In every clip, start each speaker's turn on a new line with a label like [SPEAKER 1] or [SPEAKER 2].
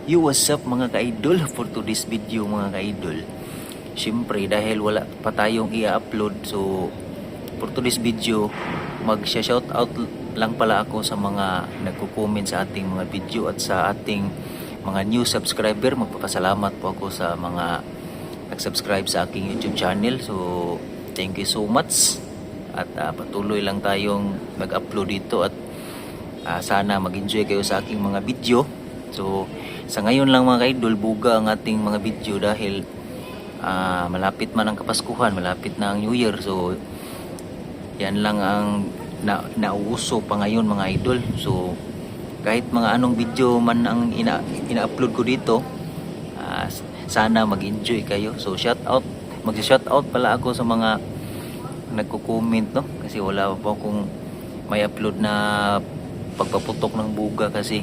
[SPEAKER 1] Yo, what's up mga ka-idol? For today's video mga ka-idol, syempre dahil wala pa tayong i-upload, so for today's video mag-shoutout lang pala ako sa mga nagko-comment sa ating mga video at sa ating mga new subscriber. Magpapasalamat po ako sa mga nag-subscribe sa aking YouTube channel. So thank you so much at patuloy lang tayong mag-upload dito at sana mag-enjoy kayo sa aking mga video. So sa ngayon lang mga ka-idol, buga ang ating mga video dahil malapit man ang Kapaskuhan, malapit na ang New Year. So yan lang ang nauuso pa ngayon mga idol. So kahit mga anong video man ang ina-upload ko dito, sana mag-enjoy kayo. So mag-shoutout pala ako sa mga nagko-comment, no? Kasi wala pa akong may upload na pagpaputok ng buga kasi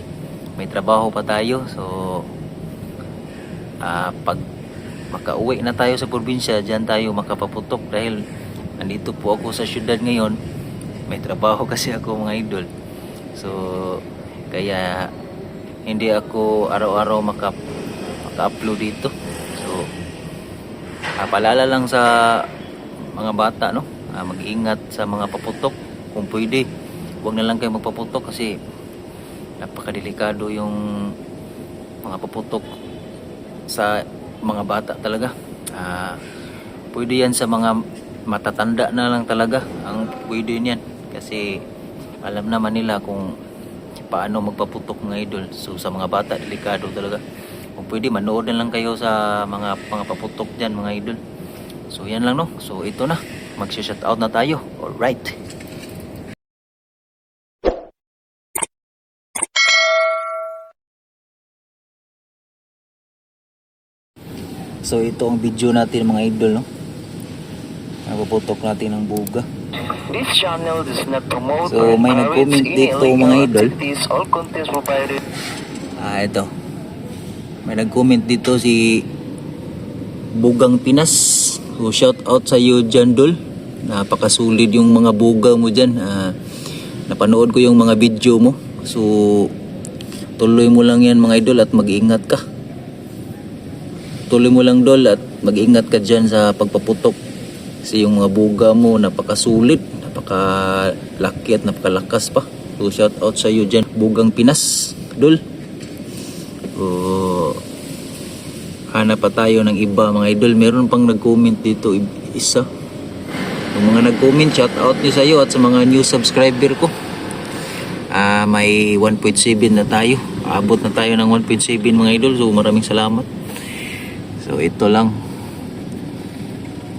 [SPEAKER 1] may trabaho pa tayo. So pag makauwi na tayo sa probinsya, dyan tayo makapaputok dahil nandito po ako sa syudad ngayon. May trabaho kasi ako mga idol. So kaya hindi ako araw-araw maka-upload dito. So paalala lang sa mga bata, no? Mag-ingat sa mga paputok. Kung pwede, huwag na lang kayo magpaputok kasi napakadelikado yung mga paputok sa mga bata talaga. Pwede yan sa mga matatanda na lang talaga ang pwede niyan kasi alam naman nila kung paano magpaputok mga idol. So sa mga bata, delikado talaga. Kung pwede, manood na lang kayo sa mga paputok dyan mga idol. So yan lang, no? So ito na, mag-shoutout na tayo. Alright. So ito ang video natin mga idol, no? Napuputok natin ng buga.
[SPEAKER 2] This channel does not promote
[SPEAKER 1] So may nag-comment dito mga idol.
[SPEAKER 2] All content provided.
[SPEAKER 1] Ito. May nag-comment dito si Bugang Pinas. So shout out sa iyo dyan, Dol. Napakasulit yung mga buga mo dyan. Napanood ko yung mga video mo. So tuloy mo lang yan mga idol at mag-ingat ka. Tuloy mo lang, Dol, at mag-ingat ka dyan sa pagpaputok. Kasi yung mga buga mo napakasulit, napakalaki at napakalakas pa. So shout out sa iyo dyan, Bugang Pinas, Dol. Hanap pa tayo ng iba mga idol. Meron pang nag-comment dito isa. Yung mga nag-comment, shout out niyo sa iyo at sa mga new subscriber ko. May 1.7 na tayo. Abot na tayo ng 1.7 mga idol. So maraming salamat. So ito lang.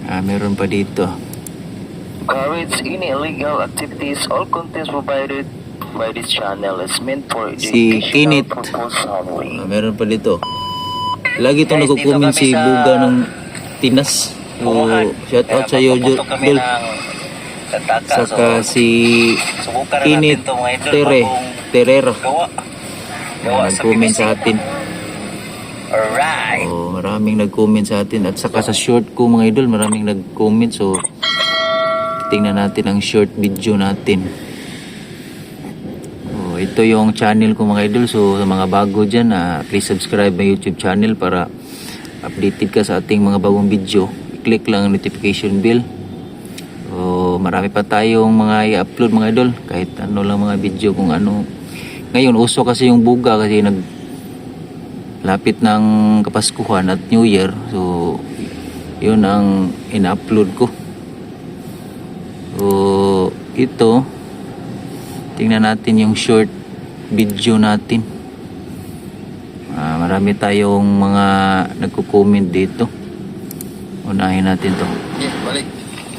[SPEAKER 1] Meron pa dito.
[SPEAKER 2] Encourage any illegal activities. All content provided by this channel is meant for
[SPEAKER 1] Si
[SPEAKER 2] educational
[SPEAKER 1] Kinit.
[SPEAKER 2] purpose only.
[SPEAKER 1] Meron pa dito. Lagi itong nagko-comment si Buga ng Tinas. So shout out sa iyo, Dol. Saka si Kinit Terera. Nag-comment sa atin.
[SPEAKER 2] Alright.
[SPEAKER 1] Maraming nag-comment sa atin. At saka sa short ko mga idol, maraming nag-comment. So tingnan natin ang short video natin. Ito yung channel ko mga idol. So sa mga bago dyan, please subscribe my YouTube channel para updated ka sa ating mga bagong video. I-click lang ang notification bell. So marami pa tayong mga i-upload mga idol. Kahit ano lang mga video kung ano. Ngayon uso kasi yung buga kasi lapit ng Kapaskuhan at New Year. So yun ang ina-upload ko. So ito, tingnan natin yung short video natin. Marami tayong mga nagko-comment dito. Unahin natin to.
[SPEAKER 2] Balik.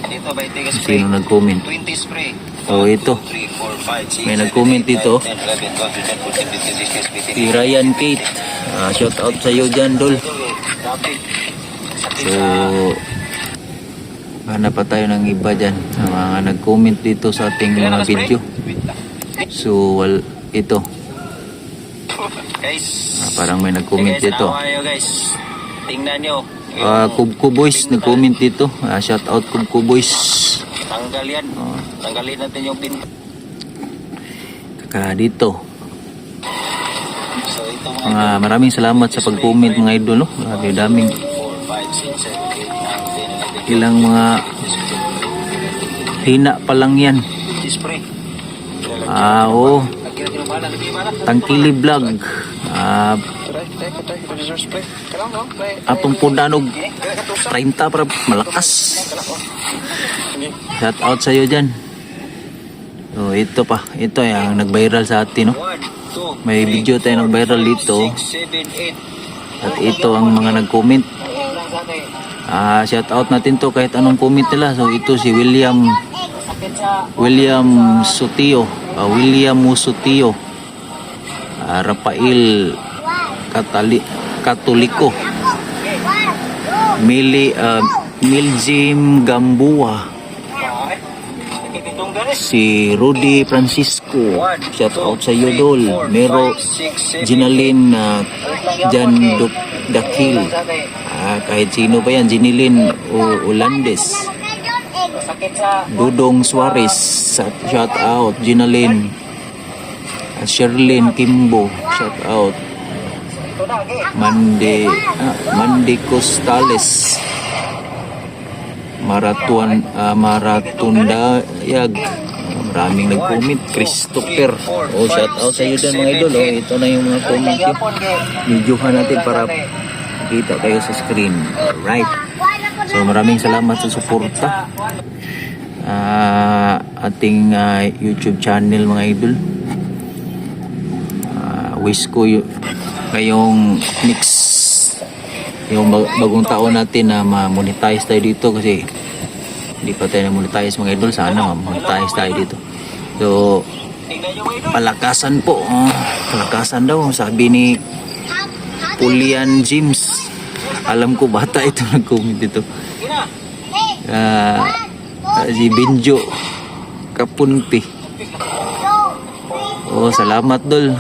[SPEAKER 2] Dito ba ito
[SPEAKER 1] Sino nag-comment?
[SPEAKER 2] 20 spray.
[SPEAKER 1] So ito, may nag-comment dito. Si Ryan Kate. Shout out sa iyo dyan, Dol. So hanap pa tayo ng iba dyan sa mga nag-comment dito sa ating mga video. So ito, parang may nag-comment dito.
[SPEAKER 2] Tingnan nyo.
[SPEAKER 1] Kubko Boys nag-comment dito. Shout out Kubko Boys.
[SPEAKER 2] Tanggal yan. Tanggalin natin yung pin.
[SPEAKER 1] Saka dito Maraming salamat sa pag-comment mga idol, no? Grabe, daming ilang mga hina pa lang yan. Oo. Tangkili vlog. Atong pudanog 30 para malakas. Shout out sa iyo dyan. So ito pa, ito yung nag-viral sa atin, no? May video tayo nag-viral dito. At ito ang mga nag-comment. Shout out natin to kahit anong comment nila. So ito si William Sutio, William Musutio, Rafael Katoliko, Miljim Gambua, si Rudy Francisco, shout out sa iyo dol. Mero Ginalin Jan Dakil, kahit sino pa yan, Ginilin Ulandes, Dudong Suarez, shout out. Ginalin, Sherlyn Kimbo, shout out. Mandi Costales, Maratundayag, maraming nag-comment. Christopher, shout out sa iyo dyan mga idol. Ito na yung mga comment yun. Videohan natin para kita kayo sa screen. Alright, so maraming salamat sa suporta ating YouTube channel mga idol. Wish ko ngayong next yung bagong taon natin na ma-monetize tayo dito, kasi hindi pa tayo na-monetize mga idol. Sana ma-monetize tayo dito. So palakasan po, palakasan daw sabi ni Pulian James. Alam ko bata ito nag-comment dito. Si Benjo Kapunti. Salamat dol.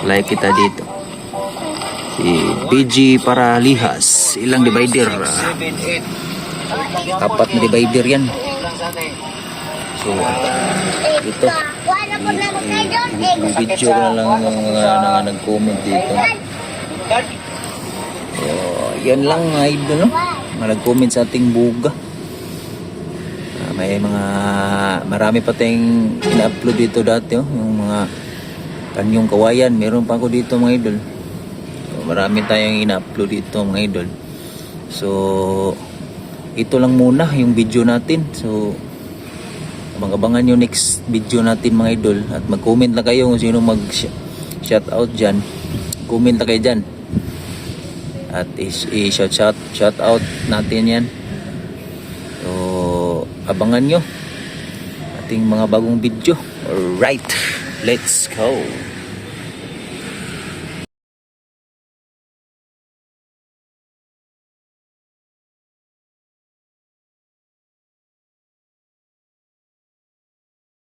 [SPEAKER 1] Like kita dito. Si BG Paralihas, ilang divider? 4 na divider yan. So ito video ko na lang yung mga nag-comment dito. So yan lang mga idol, no? Mga nag-comment sa ating buga. May marami pa tayong ina-upload dito dati, yung mga kanyong kawayan, meron pa ako dito mga idol. So, marami tayong ina-upload dito mga idol. So ito lang muna yung video natin. So abang-abangan yung next video natin mga idol. At mag-comment lang kayo kung sino mag-shout out dyan. Comment lang kayo dyan. At i-shout out natin yan. So abangan nyo ating mga bagong video. Alright, let's go.